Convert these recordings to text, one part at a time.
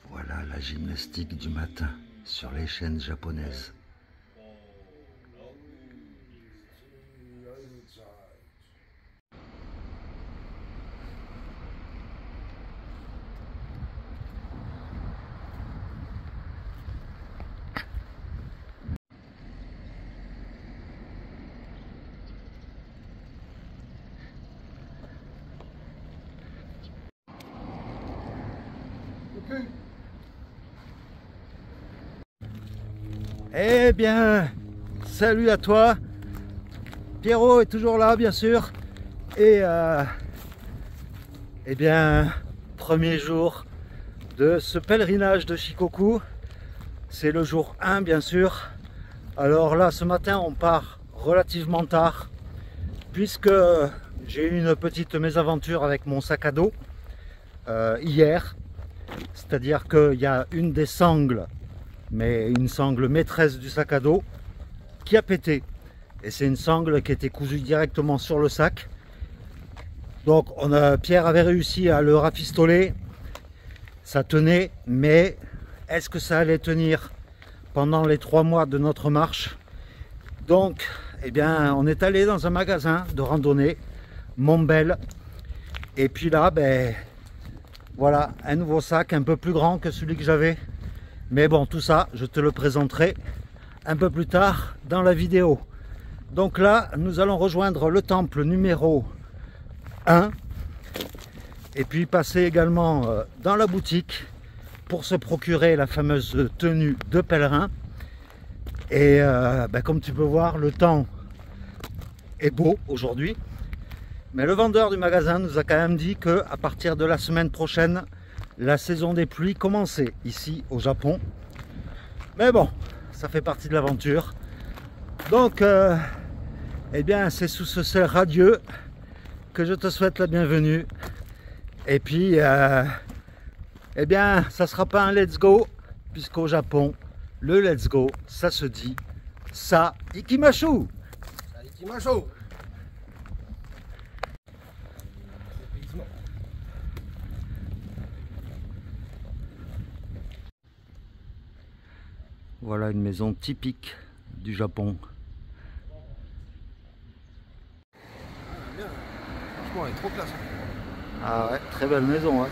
Voilà la gymnastique du matin sur les chaînes japonaises. Eh bien, salut à toi. Pierrot est toujours là, bien sûr. Et eh bien, premier jour de ce pèlerinage de Shikoku. C'est le jour 1, bien sûr. Alors là, ce matin, on part relativement tard, puisque j'ai eu une petite mésaventure avec mon sac à dos hier. C'est-à-dire qu'il y a une des sangles, mais une sangle maîtresse du sac à dos, qui a pété. Et c'est une sangle qui était cousue directement sur le sac. Donc Pierre avait réussi à le rafistoler. Ça tenait, mais est-ce que ça allait tenir pendant les 3 mois de notre marche? Donc, eh bien, on est allé dans un magasin de randonnée, Montbel. Et puis là, ben, voilà, un nouveau sac un peu plus grand que celui que j'avais. Mais bon, tout ça, je te le présenterai un peu plus tard dans la vidéo. Donc là, nous allons rejoindre le temple numéro 1. Et puis passer également dans la boutique pour se procurer la fameuse tenue de pèlerin. Et ben, comme tu peux voir, le temps est beau aujourd'hui. Mais le vendeur du magasin nous a quand même dit qu'à partir de la semaine prochaine, la saison des pluies commençait ici au Japon. Mais bon, ça fait partie de l'aventure. Donc, eh bien, c'est sous ce ciel radieux que je te souhaite la bienvenue. Et puis, eh bien, ça sera pas un let's go, puisqu'au Japon, le let's go, ça se dit ça ikimashu. Ça ikimashu. Voilà une maison typique du Japon. Bien. Franchement, elle est trop classe. Ah ouais, très belle maison. Hein.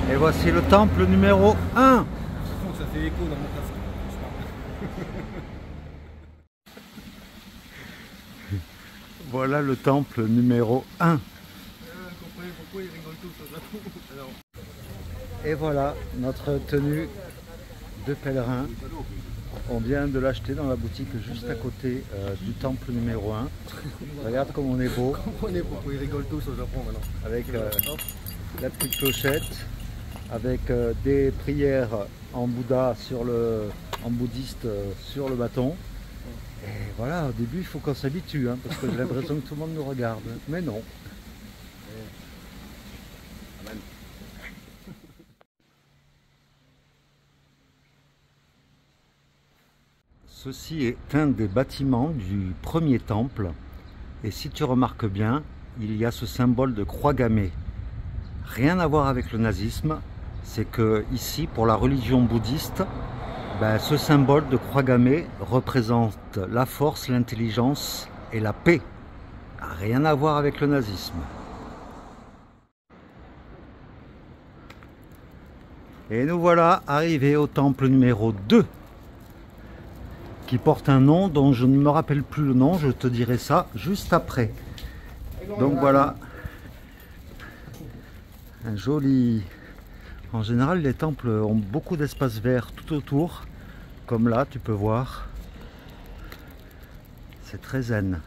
Et voici le temple numéro 1. Ça fait écho dans mon casque. Voilà le temple numéro 1. Comprenez pourquoi ils rigolent tous au Japon. Alors. Et voilà notre tenue de pèlerin. On vient de l'acheter dans la boutique juste à côté du temple numéro 1. Regarde comme on est beau. Comprenez pourquoi ils rigolent tous au Japon maintenant. Avec la petite clochette, avec des prières en Bouddha en bouddhiste sur le bâton. Et voilà, au début il faut qu'on s'habitue, hein, parce que j'ai l'impression que tout le monde nous regarde. Mais non. Ceci est un des bâtiments du premier temple. Et si tu remarques bien, il y a ce symbole de croix gammée. Rien à voir avec le nazisme. C'est que ici, pour la religion bouddhiste, ben, ce symbole de croix gammée représente la force, l'intelligence et la paix. Rien à voir avec le nazisme. Et nous voilà arrivés au temple numéro 2, qui porte un nom dont je ne me rappelle plus le nom, je te dirai ça juste après. Donc voilà, un joli... En général, les temples ont beaucoup d'espace vert tout autour, comme là, tu peux voir. C'est très zen.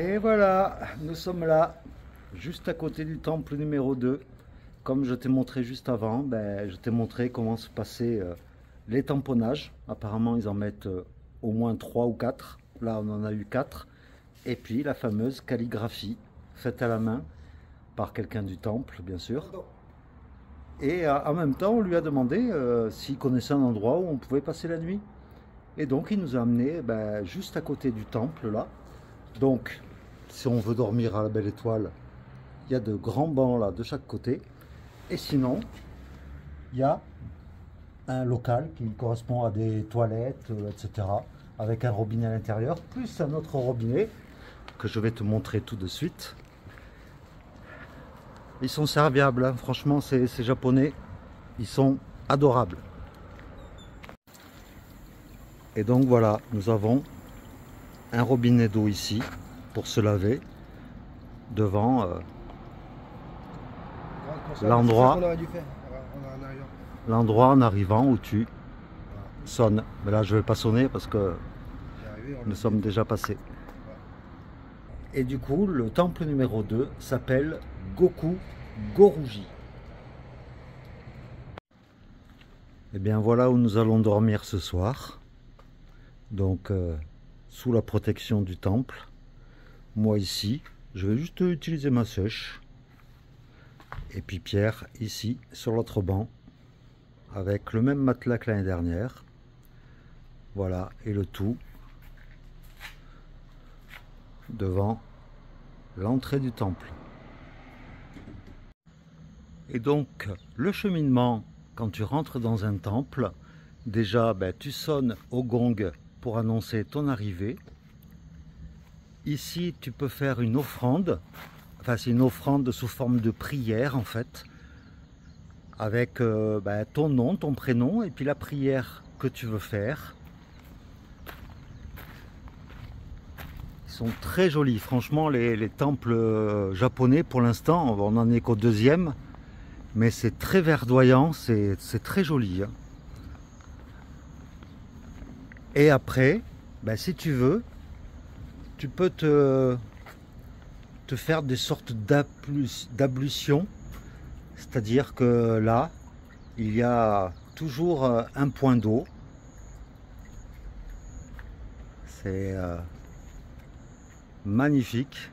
Et voilà, nous sommes là, juste à côté du temple numéro 2. Comme je t'ai montré juste avant, je t'ai montré comment se passaient les tamponnages. Apparemment, ils en mettent au moins 3 ou 4. Là, on en a eu 4. Et puis, la fameuse calligraphie faite à la main par quelqu'un du temple, bien sûr. Et en même temps, on lui a demandé s'il connaissait un endroit où on pouvait passer la nuit. Et donc, il nous a amené juste à côté du temple, là. Donc, si on veut dormir à la Belle Étoile, il y a de grands bancs là de chaque côté. Et sinon, il y a un local qui correspond à des toilettes, etc. avec un robinet à l'intérieur, plus un autre robinet que je vais te montrer tout de suite. Ils sont serviables, hein. Franchement, ces japonais, ils sont adorables. Et donc voilà, nous avons un robinet d'eau ici pour se laver devant l'endroit en arrivant où tu sonnes. Mais là je vais pas sonner parce que nous sommes déjà passés. Et du coup le temple numéro 2 s'appelle Goku-Goruji. Et bien voilà où nous allons dormir ce soir. Donc sous la protection du temple. Moi ici, je vais juste utiliser ma sèche. Et puis Pierre ici sur l'autre banc avec le même matelas que l'année dernière. Voilà, et le tout devant l'entrée du temple. Et donc le cheminement, quand tu rentres dans un temple, déjà tu sonnes au gong pour annoncer ton arrivée. Ici tu peux faire une offrande, enfin c'est une offrande sous forme de prière en fait, avec ton nom, ton prénom et puis la prière que tu veux faire. Ils sont très jolis, franchement les temples japonais pour l'instant, on n'en est qu'au deuxième, mais c'est très verdoyant, c'est très joli, hein. Et après, si tu veux, tu peux te faire des sortes d'ablutions, c'est-à-dire que là, il y a toujours un point d'eau. C'est magnifique.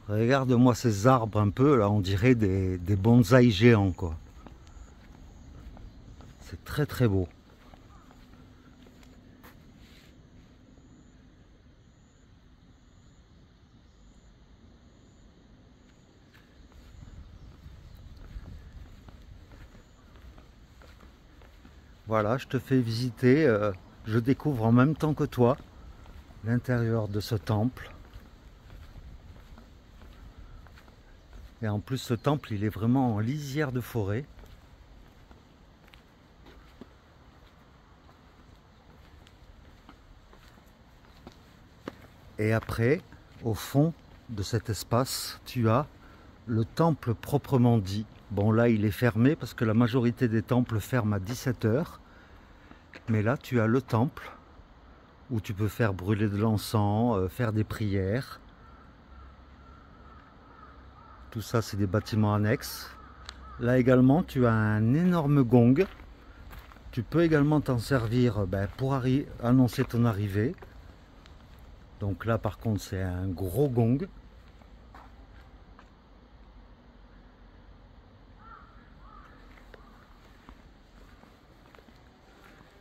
Regarde-moi ces arbres un peu, là on dirait des bonsaïs géants quoi. C'est très très beau. Voilà, je te fais visiter, je découvre en même temps que toi l'intérieur de ce temple. Et en plus ce temple il est vraiment en lisière de forêt. Et après, au fond de cet espace, tu as le temple proprement dit. Bon là il est fermé parce que la majorité des temples ferment à 17 h. Mais là tu as le temple où tu peux faire brûler de l'encens, faire des prières. Tout ça, c'est des bâtiments annexes. Là également, tu as un énorme gong. Tu peux également t'en servir pour annoncer ton arrivée. Donc là, par contre, c'est un gros gong.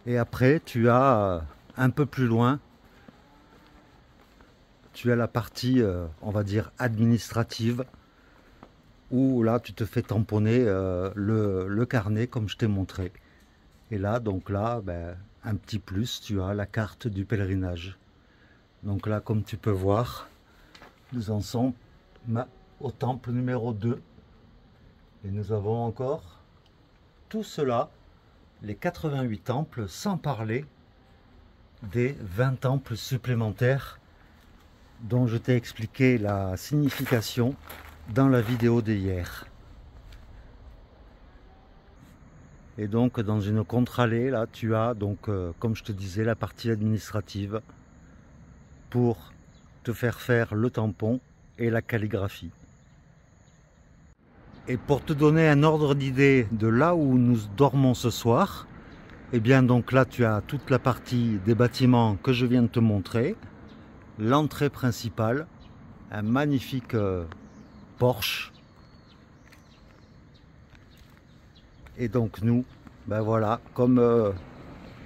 Et après, tu as un peu plus loin, tu as la partie, on va dire, administrative. Où là tu te fais tamponner le carnet comme je t'ai montré. Et là, donc là, un petit plus, tu as la carte du pèlerinage. Donc là, comme tu peux voir, nous en sommes au temple numéro 2. Et nous avons encore tout cela, les 88 temples, sans parler des 20 temples supplémentaires dont je t'ai expliqué la signification dans la vidéo d'hier. Et donc dans une contre-allée, là tu as donc comme je te disais la partie administrative pour te faire le tampon et la calligraphie. Et pour te donner un ordre d'idée de là où nous dormons ce soir, et bien donc là tu as toute la partie des bâtiments que je viens de te montrer, l'entrée principale, un magnifique porche. Et donc nous, ben voilà, comme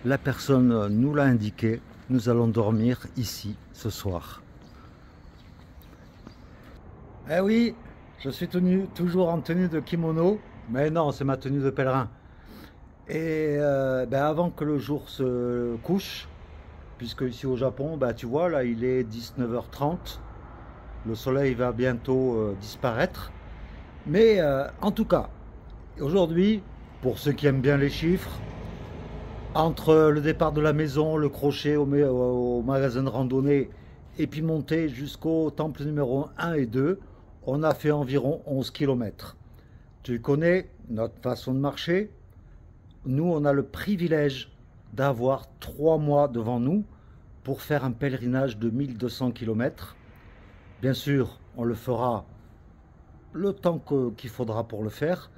la personne nous l'a indiqué, nous allons dormir ici ce soir. Eh oui, je suis toujours en tenue de kimono, mais non, c'est ma tenue de pèlerin. Et ben avant que le jour se couche, puisque ici au Japon, ben tu vois, là il est 19h30, le soleil va bientôt disparaître. Mais en tout cas, aujourd'hui, pour ceux qui aiment bien les chiffres, entre le départ de la maison, le crochet au magasin de randonnée, et puis monter jusqu'au temple numéro 1 et 2, on a fait environ 11 km. Tu connais notre façon de marcher. Nous, on a le privilège d'avoir 3 mois devant nous pour faire un pèlerinage de 1200 km. Bien sûr, on le fera le temps qu'il faudra pour le faire.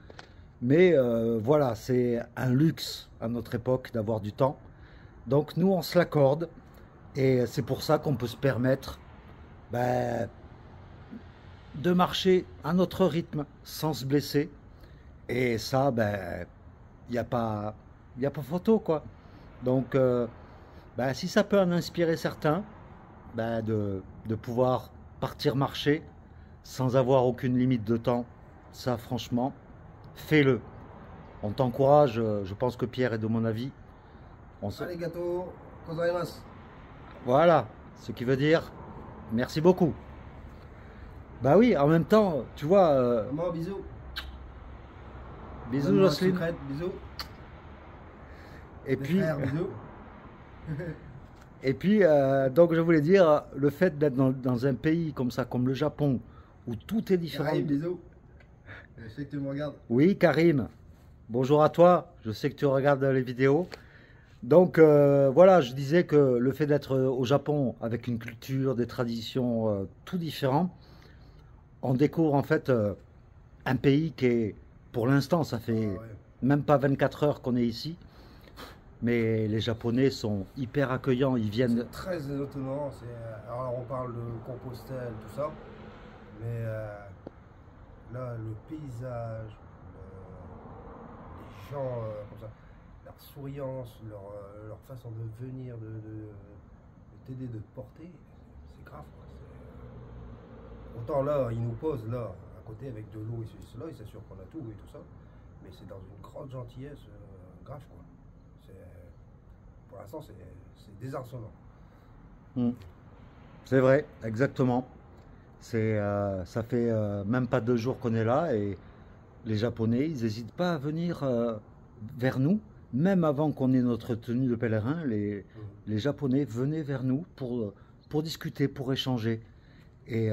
Mais voilà, c'est un luxe à notre époque d'avoir du temps. Donc nous, on se l'accorde. Et c'est pour ça qu'on peut se permettre de marcher à notre rythme sans se blesser. Et ça, il n'y a pas photo, quoi. Donc, si ça peut en inspirer certains, de pouvoir partir marcher sans avoir aucune limite de temps, ça, franchement, fais-le. On t'encourage, je pense que Pierre est de mon avis. Arigato gozaimasu. Voilà, ce qui veut dire merci beaucoup. Bah oui, en même temps, tu vois... Maman, bisous. Bisous Jocelyne. Secrète, bisous. Et Des puis, frères, bisous. et puis donc je voulais dire, le fait d'être dans un pays comme ça, comme le Japon, où tout est différent. Karim, bisous. Je sais que tu me regardes. Oui, Karim, bonjour à toi, je sais que tu regardes les vidéos. Donc voilà, je disais que le fait d'être au Japon avec une culture, des traditions tout différents, on découvre en fait un pays qui est, pour l'instant, ça fait même pas 24 heures qu'on est ici, mais les Japonais sont hyper accueillants, ils viennent... C'est très étonnant, alors on parle de Compostelle, tout ça, mais là, le paysage, les gens comme ça, leur souriance, leur façon de venir, de t'aider, de te porter, c'est grave, quoi. Autant là, ils nous posent là, à côté avec de l'eau et cela, ils s'assurent qu'on a tout et tout ça, mais c'est dans une grande gentillesse grave, quoi. Pour l'instant, c'est désarçonnant. C'est vrai, exactement. Ça fait même pas 2 jours qu'on est là et les Japonais, ils n'hésitent pas à venir vers nous, même avant qu'on ait notre tenue de pèlerin. Les Japonais venaient vers nous pour discuter, pour échanger. Et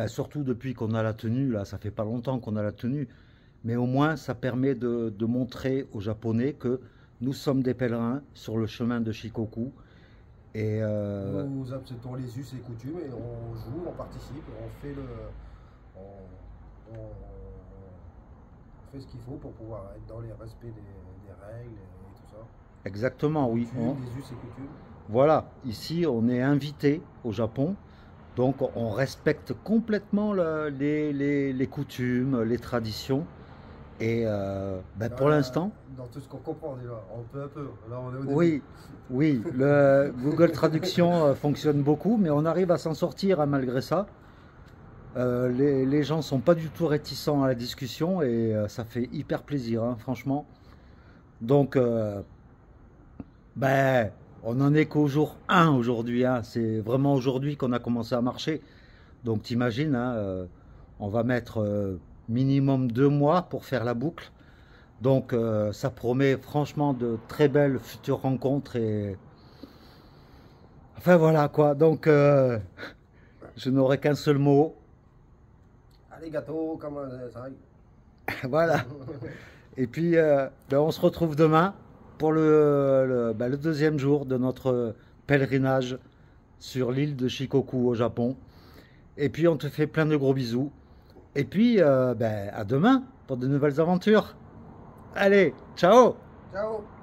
surtout depuis qu'on a la tenue, là, ça fait pas longtemps qu'on a la tenue, mais au moins ça permet de montrer aux Japonais que nous sommes des pèlerins sur le chemin de Shikoku. Et nous acceptons les us et coutumes et on joue, on participe, on fait on fait ce qu'il faut pour pouvoir être dans les respects des règles et tout ça. Exactement, oui. Des us et coutumes. Voilà, ici on est invité au Japon, donc on respecte complètement les coutumes, les traditions. Et pour l'instant... Dans tout ce qu'on comprend déjà, on peut un peu. Là, on est au début. Oui, le Google Traduction fonctionne beaucoup, mais on arrive à s'en sortir hein, malgré ça. Les gens sont pas du tout réticents à la discussion et ça fait hyper plaisir, hein, franchement. Donc, on n'en est qu'au jour 1 aujourd'hui. Hein. C'est vraiment aujourd'hui qu'on a commencé à marcher. Donc, t'imagines, hein, on va mettre... minimum 2 mois pour faire la boucle. Donc ça promet franchement de très belles futures rencontres et enfin voilà quoi. Donc je n'aurai qu'un seul mot. Arigato, comment ça? Voilà. Et puis ben, on se retrouve demain pour ben, le deuxième jour de notre pèlerinage sur l'île de Shikoku au Japon. Et puis on te fait plein de gros bisous. Et puis ben, à demain pour de nouvelles aventures. Allez, ciao! Ciao!